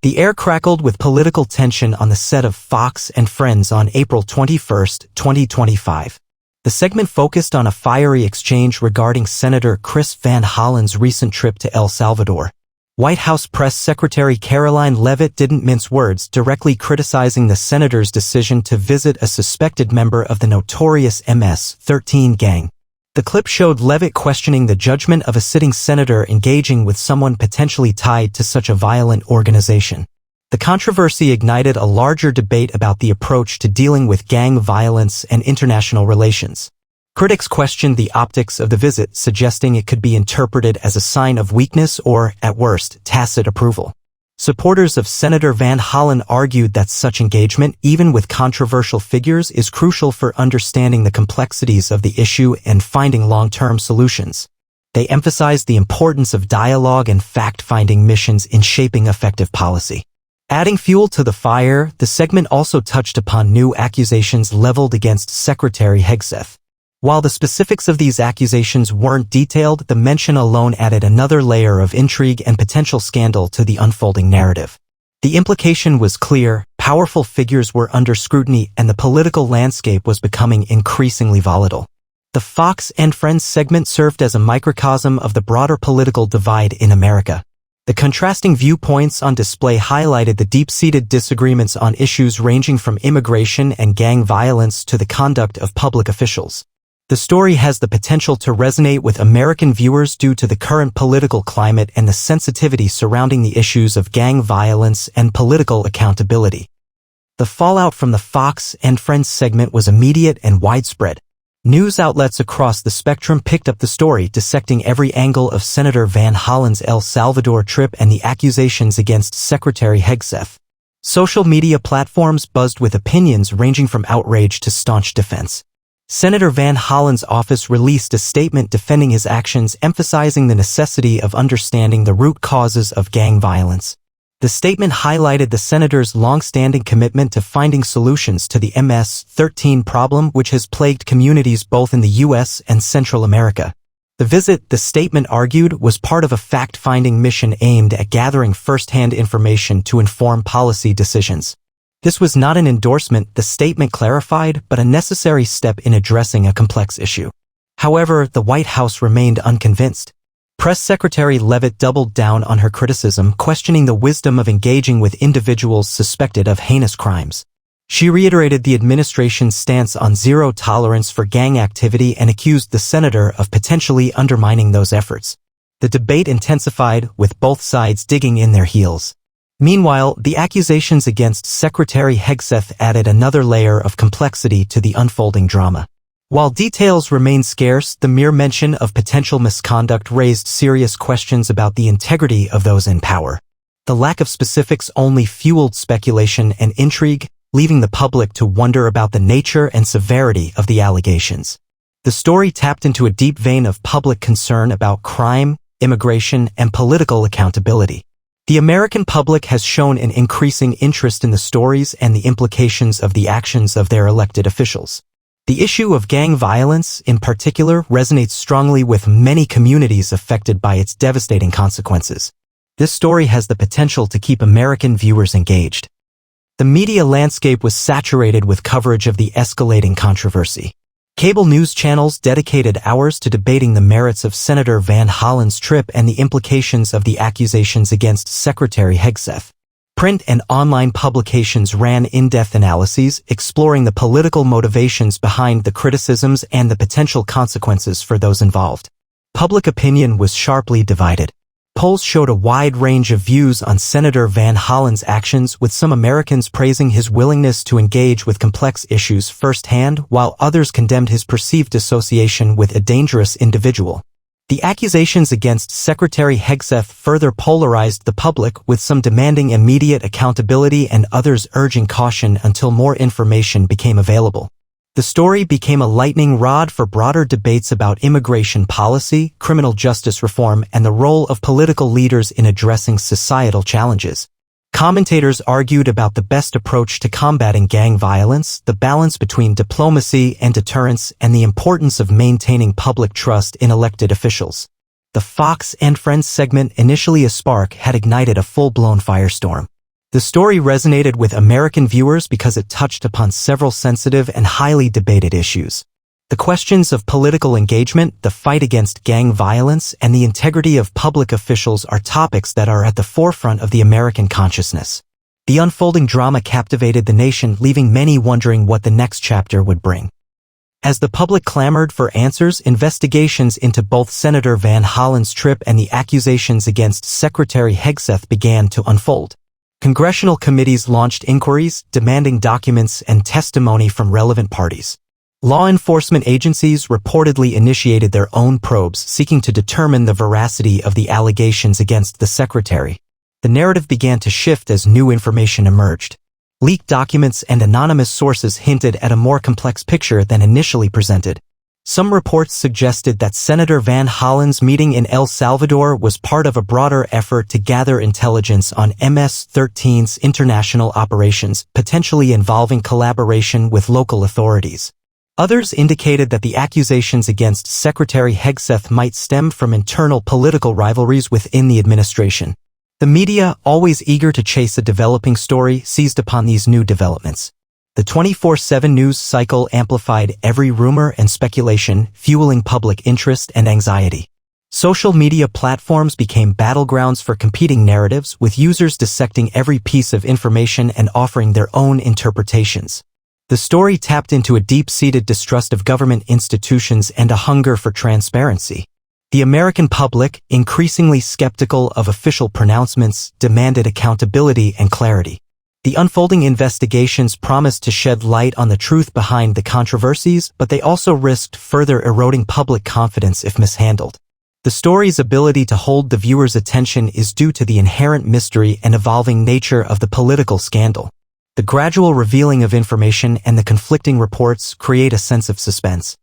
The air crackled with political tension on the set of Fox and Friends on April 21, 2025. The segment focused on a fiery exchange regarding Senator Chris Van Hollen's recent trip to El Salvador. White House Press Secretary Karoline Leavitt didn't mince words, directly criticizing the senator's decision to visit a suspected member of the notorious MS-13 gang. The clip showed Leavitt questioning the judgment of a sitting senator engaging with someone potentially tied to such a violent organization. The controversy ignited a larger debate about the approach to dealing with gang violence and international relations. Critics questioned the optics of the visit, suggesting it could be interpreted as a sign of weakness or, at worst, tacit approval. Supporters of Senator Van Hollen argued that such engagement, even with controversial figures, is crucial for understanding the complexities of the issue and finding long-term solutions. They emphasized the importance of dialogue and fact-finding missions in shaping effective policy. Adding fuel to the fire, the segment also touched upon new accusations leveled against Secretary Hegseth. While the specifics of these accusations weren't detailed, the mention alone added another layer of intrigue and potential scandal to the unfolding narrative. The implication was clear: powerful figures were under scrutiny and the political landscape was becoming increasingly volatile. The Fox and Friends segment served as a microcosm of the broader political divide in America. The contrasting viewpoints on display highlighted the deep-seated disagreements on issues ranging from immigration and gang violence to the conduct of public officials. The story has the potential to resonate with American viewers due to the current political climate and the sensitivity surrounding the issues of gang violence and political accountability. The fallout from the Fox and Friends segment was immediate and widespread. News outlets across the spectrum picked up the story, dissecting every angle of Senator Van Hollen's El Salvador trip and the accusations against Secretary Hegseth. Social media platforms buzzed with opinions ranging from outrage to staunch defense. Senator Van Hollen's office released a statement defending his actions, emphasizing the necessity of understanding the root causes of gang violence. The statement highlighted the senator's long-standing commitment to finding solutions to the MS-13 problem, which has plagued communities both in the U.S. and Central America. The visit, the statement argued, was part of a fact-finding mission aimed at gathering first-hand information to inform policy decisions. This was not an endorsement, the statement clarified, but a necessary step in addressing a complex issue. However, the White House remained unconvinced. Press Secretary Leavitt doubled down on her criticism, questioning the wisdom of engaging with individuals suspected of heinous crimes. She reiterated the administration's stance on zero tolerance for gang activity and accused the senator of potentially undermining those efforts. The debate intensified, with both sides digging in their heels. Meanwhile, the accusations against Secretary Hegseth added another layer of complexity to the unfolding drama. While details remained scarce, the mere mention of potential misconduct raised serious questions about the integrity of those in power. The lack of specifics only fueled speculation and intrigue, leaving the public to wonder about the nature and severity of the allegations. The story tapped into a deep vein of public concern about crime, immigration, and political accountability. The American public has shown an increasing interest in the stories and the implications of the actions of their elected officials. The issue of gang violence, in particular, resonates strongly with many communities affected by its devastating consequences. This story has the potential to keep American viewers engaged. The media landscape was saturated with coverage of the escalating controversy. Cable news channels dedicated hours to debating the merits of Senator Van Hollen's trip and the implications of the accusations against Secretary Hegseth. Print and online publications ran in-depth analyses, exploring the political motivations behind the criticisms and the potential consequences for those involved. Public opinion was sharply divided. Polls showed a wide range of views on Senator Van Hollen's actions, with some Americans praising his willingness to engage with complex issues firsthand, while others condemned his perceived association with a dangerous individual. The accusations against Secretary Hegseth further polarized the public, with some demanding immediate accountability and others urging caution until more information became available. The story became a lightning rod for broader debates about immigration policy, criminal justice reform, and the role of political leaders in addressing societal challenges. Commentators argued about the best approach to combating gang violence, the balance between diplomacy and deterrence, and the importance of maintaining public trust in elected officials. The Fox and Friends segment, initially a spark, had ignited a full-blown firestorm. The story resonated with American viewers because it touched upon several sensitive and highly debated issues. The questions of political engagement, the fight against gang violence, and the integrity of public officials are topics that are at the forefront of the American consciousness. The unfolding drama captivated the nation, leaving many wondering what the next chapter would bring. As the public clamored for answers, investigations into both Senator Van Hollen's trip and the accusations against Secretary Hegseth began to unfold. Congressional committees launched inquiries, demanding documents and testimony from relevant parties. Law enforcement agencies reportedly initiated their own probes, seeking to determine the veracity of the allegations against the secretary. The narrative began to shift as new information emerged. Leaked documents and anonymous sources hinted at a more complex picture than initially presented. Some reports suggested that Senator Van Hollen's meeting in El Salvador was part of a broader effort to gather intelligence on MS-13's international operations, potentially involving collaboration with local authorities. Others indicated that the accusations against Secretary Hegseth might stem from internal political rivalries within the administration. The media, always eager to chase a developing story, seized upon these new developments. The 24/7 news cycle amplified every rumor and speculation, fueling public interest and anxiety. Social media platforms became battlegrounds for competing narratives, with users dissecting every piece of information and offering their own interpretations. The story tapped into a deep-seated distrust of government institutions and a hunger for transparency. The American public, increasingly skeptical of official pronouncements, demanded accountability and clarity. The unfolding investigations promised to shed light on the truth behind the controversies, but they also risked further eroding public confidence if mishandled. The story's ability to hold the viewer's attention is due to the inherent mystery and evolving nature of the political scandal. The gradual revealing of information and the conflicting reports create a sense of suspense.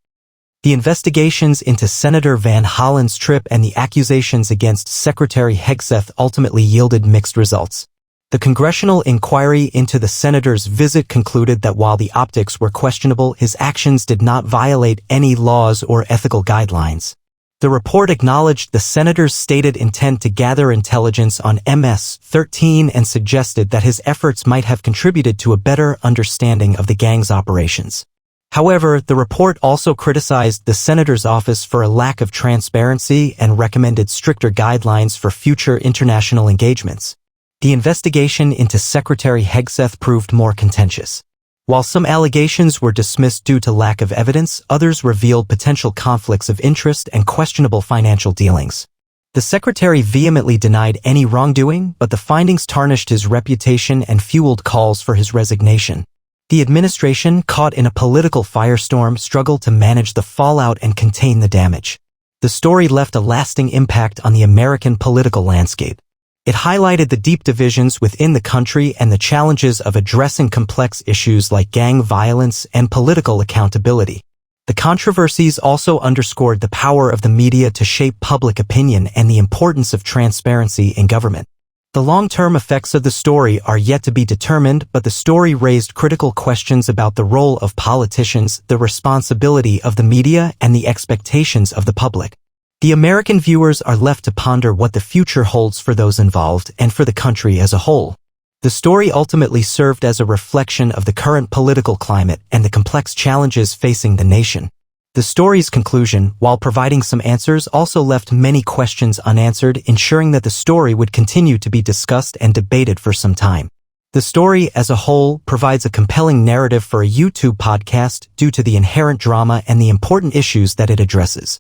The investigations into Senator Van Hollen's trip and the accusations against Secretary Hegseth ultimately yielded mixed results. The congressional inquiry into the senator's visit concluded that while the optics were questionable, his actions did not violate any laws or ethical guidelines. The report acknowledged the senator's stated intent to gather intelligence on MS-13 and suggested that his efforts might have contributed to a better understanding of the gang's operations. However, the report also criticized the senator's office for a lack of transparency and recommended stricter guidelines for future international engagements. The investigation into Secretary Hegseth proved more contentious. While some allegations were dismissed due to lack of evidence, others revealed potential conflicts of interest and questionable financial dealings. The secretary vehemently denied any wrongdoing, but the findings tarnished his reputation and fueled calls for his resignation. The administration, caught in a political firestorm, struggled to manage the fallout and contain the damage. The story left a lasting impact on the American political landscape. It highlighted the deep divisions within the country and the challenges of addressing complex issues like gang violence and political accountability. The controversies also underscored the power of the media to shape public opinion and the importance of transparency in government. The long-term effects of the story are yet to be determined, but the story raised critical questions about the role of politicians, the responsibility of the media, and the expectations of the public. The American viewers are left to ponder what the future holds for those involved and for the country as a whole. The story ultimately served as a reflection of the current political climate and the complex challenges facing the nation. The story's conclusion, while providing some answers, also left many questions unanswered, ensuring that the story would continue to be discussed and debated for some time. The story as a whole provides a compelling narrative for a YouTube podcast due to the inherent drama and the important issues that it addresses.